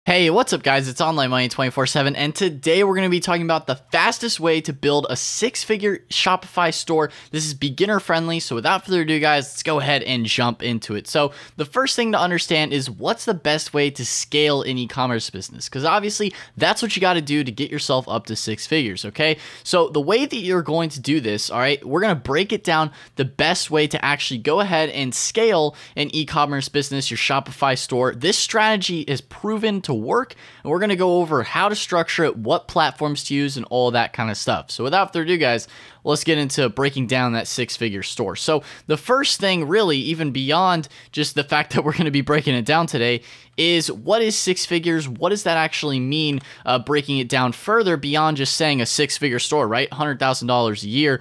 Hey, what's up guys? It's Online Money 24/7 and today we're going to be talking about the fastest way to build a six-figure Shopify store. This is beginner friendly, so without further ado guys, let's go ahead and jump into it. So the first thing to understand is what's the best way to scale an e-commerce business, because obviously that's what you got to do to get yourself up to six figures, okay? So the way that you're going to do this, all right, we're going to break it down the best way to actually go ahead and scale an e-commerce business, your Shopify store. This strategy is proven to work, and we're going to go over how to structure it, what platforms to use, and all that kind of stuff. So without further ado guys, let's get into breaking down that six-figure store. So the first thing, really, even beyond just the fact that we're going to be breaking it down today, is what is six figures? What does that actually mean? Breaking it down further beyond just saying a six-figure store, right? $100,000 a year,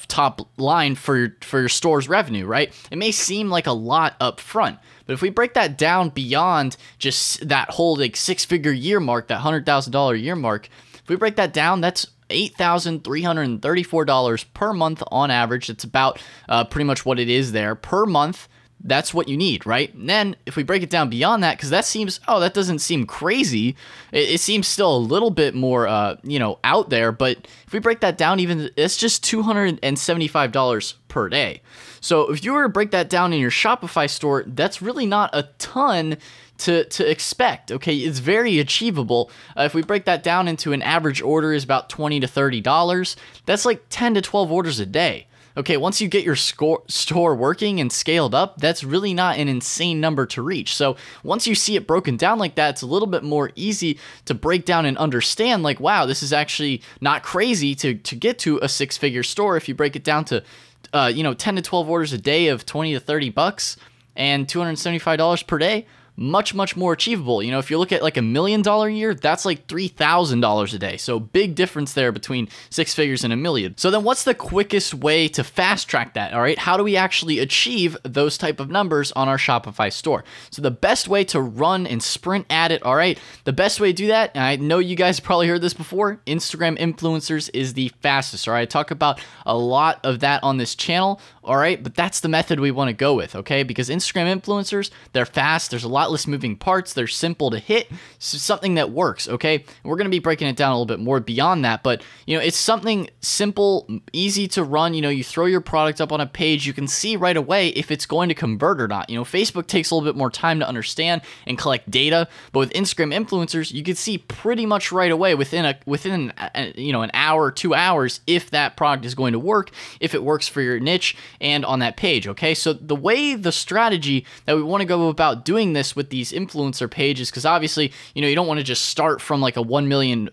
top line for your store's revenue, right? It may seem like a lot up front, but if we break that down beyond just that whole like six-figure year mark, that $100,000 a year mark, if we break that down, that's $8,334 per month on average. It's about pretty much what it is there per month. That's what you need, right? And then if we break it down beyond that, because that seems, oh, that doesn't seem crazy. It seems still a little bit more, out there. But if we break that down, even it's just $275 per day. So if you were to break that down in your Shopify store, that's really not a ton to expect. Okay, it's very achievable. If we break that down into an average order is about $20 to $30. That's like 10 to 12 orders a day. Okay, once you get your store working and scaled up, that's really not an insane number to reach. So once you see it broken down like that, it's a little bit more easy to break down and understand like, wow, this is actually not crazy to get to a six-figure store if you break it down to 10 to 12 orders a day of 20 to 30 bucks and $275 per day. Much more achievable. You know, if you look at like $1 million a year, that's like $3,000 a day. So big difference there between six figures and $1 million. So then what's the quickest way to fast track that? All right, how do we actually achieve those type of numbers on our Shopify store? So the best way to run and sprint at it, all right, the best way to do that, and I know you guys probably heard this before, Instagram influencers is the fastest. All right, I talk about a lot of that on this channel. All right, but that's the method we want to go with, okay? Because Instagram influencers, they're fast, there's a lot less moving parts, they're simple to hit, so something that works, okay? And we're going to be breaking it down a little bit more beyond that, but you know, it's something simple, easy to run. You know, you throw your product up on a page, you can see right away if it's going to convert or not. You know, Facebook takes a little bit more time to understand and collect data, but with Instagram influencers, you can see pretty much right away within an hour, 2 hours if that product is going to work, if it works for your niche and on that page, okay? So the strategy that we want to go about doing this with these influencer pages, because obviously, you know, you don't want to just start from like a 1 million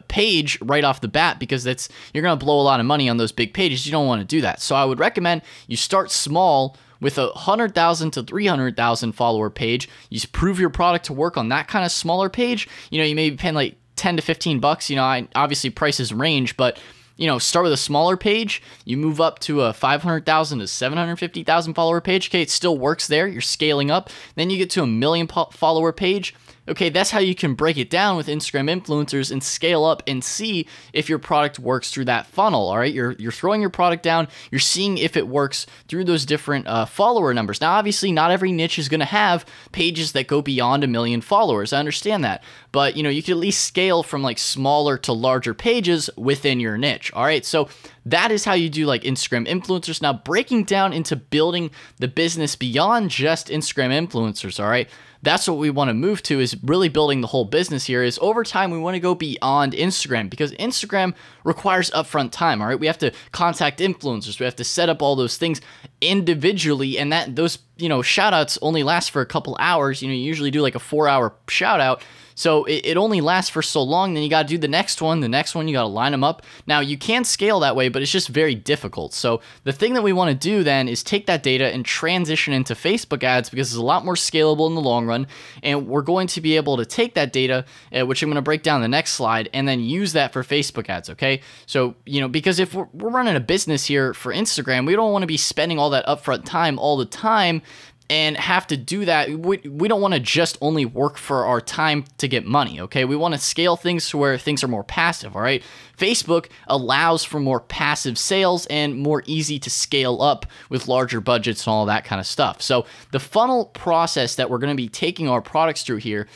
page right off the bat, because you're going to blow a lot of money on those big pages. You don't want to do that. So I would recommend you start small with a 100,000 to 300,000 follower page. You prove your product to work on that kind of smaller page. You know, you may be paying like 10 to 15 bucks. You know, obviously prices range, but you know, start with a smaller page, you move up to a 500,000 to 750,000 follower page. Okay, it still works there. You're scaling up. Then you get to a 1 million follower page. Okay, that's how you can break it down with Instagram influencers and scale up and see if your product works through that funnel. All right, you're throwing your product down, you're seeing if it works through those different follower numbers. Now, obviously, not every niche is going to have pages that go beyond 1 million followers. I understand that, but you know, you can at least scale from like smaller to larger pages within your niche. All right, so that is how you do like Instagram influencers. Now, breaking down into building the business beyond just Instagram influencers, all right? That's what we want to move to, is really building the whole business here. Is over time, we want to go beyond Instagram, because Instagram requires upfront time, all right? We have to contact influencers. We have to set up all those things individually, and those, you know, shout outs only last for a couple hours. You know, you usually do like a 4-hour shout out. So it only lasts for so long, then you got to do the next one, you got to line them up. Now, you can scale that way, but it's just very difficult. So the thing that we want to do then is take that data and transition into Facebook ads, because it's a lot more scalable in the long run. And we're going to be able to take that data, which I'm going to break down in the next slide, and then use that for Facebook ads, okay? So, you know, because if we're running a business here for Instagram, we don't want to be spending all that upfront time all the time and have to do that. We don't want to just only work for our time to get money, okay? We want to scale things to where things are more passive, all right? Facebook allows for more passive sales and more easy to scale up with larger budgets and all that kind of stuff. So the funnel process that we're going to be taking our products through here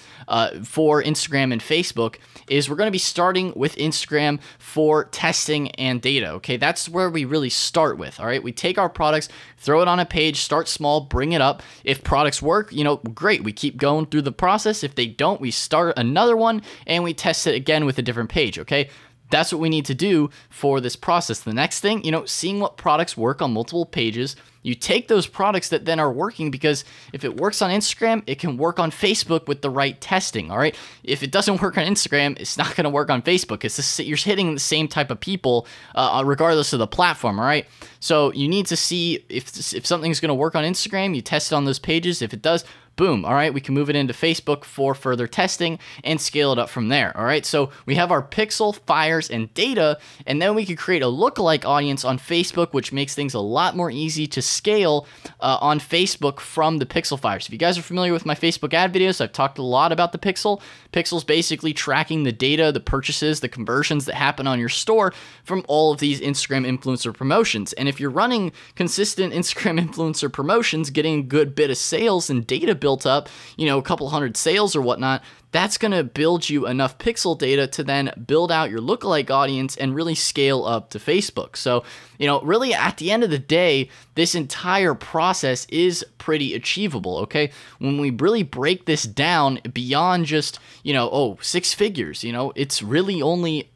for Instagram and Facebook is we're going to be starting with Instagram for testing and data, okay? That's where we really start with, all right? We take our products, throw it on a page, start small, bring it up. If products work, great. We keep going through the process. If they don't, we start another one and we test it again with a different page, okay? That's what we need to do for this process. The next thing, seeing what products work on multiple pages. You take those products that then are working, because if it works on Instagram, it can work on Facebook with the right testing, all right? If it doesn't work on Instagram, it's not going to work on Facebook. You're hitting the same type of people regardless of the platform, all right? So you need to see if something's going to work on Instagram, you test it on those pages. If it does, boom, all right, we can move it into Facebook for further testing and scale it up from there, all right? So we have our pixel, fires, and data, and then we can create a lookalike audience on Facebook, which makes things a lot more easy to scale on Facebook from the pixel fires. If you guys are familiar with my Facebook ad videos, I've talked a lot about the pixel. Pixel's basically tracking the data, the purchases, the conversions that happen on your store from all of these Instagram influencer promotions. And if you're running consistent Instagram influencer promotions, getting a good bit of sales and data built up, a couple hundred sales or whatnot, that's going to build you enough pixel data to then build out your lookalike audience and really scale up to Facebook. So, really at the end of the day, this entire process is pretty achievable, okay? When we really break this down beyond just, 6 figures, it's really only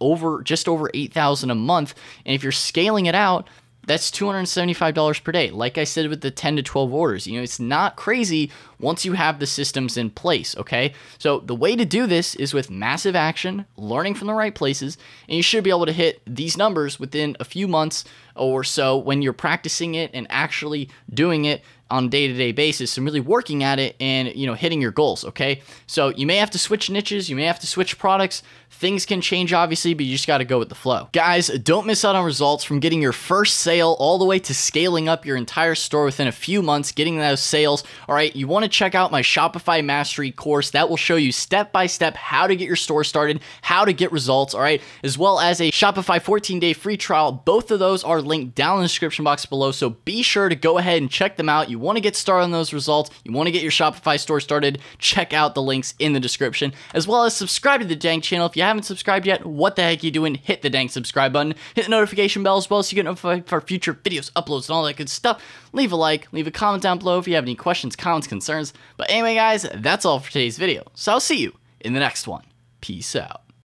just over 8,000 a month. And if you're scaling it out, that's $275 per day. Like I said, with the 10 to 12 orders, it's not crazy once you have the systems in place, okay? So the way to do this is with massive action, learning from the right places, and you should be able to hit these numbers within a few months or so when you're practicing it and actually doing it on a day-to-day basis and really working at it and, hitting your goals, okay? So you may have to switch niches, you may have to switch products. Things can change, obviously, but you just got to go with the flow. Guys, don't miss out on results from getting your first sale all the way to scaling up your entire store within a few months, getting those sales. All right, you want to check out my Shopify Mastery course. That will show you step-by-step how to get your store started, how to get results, all right, as well as a Shopify 14-day free trial. Both of those are linked down in the description box below, so be sure to go ahead and check them out. You want to get started on those results, you want to get your Shopify store started, check out the links in the description, as well as subscribe to the dang channel. If you haven't subscribed yet, what the heck are you doing? Hit the dang subscribe button, hit the notification bell as well so you get notified for future videos, uploads, and all that good stuff. Leave a like, leave a comment down below if you have any questions, comments, concerns. But anyway, guys, that's all for today's video, so I'll see you in the next one. Peace out.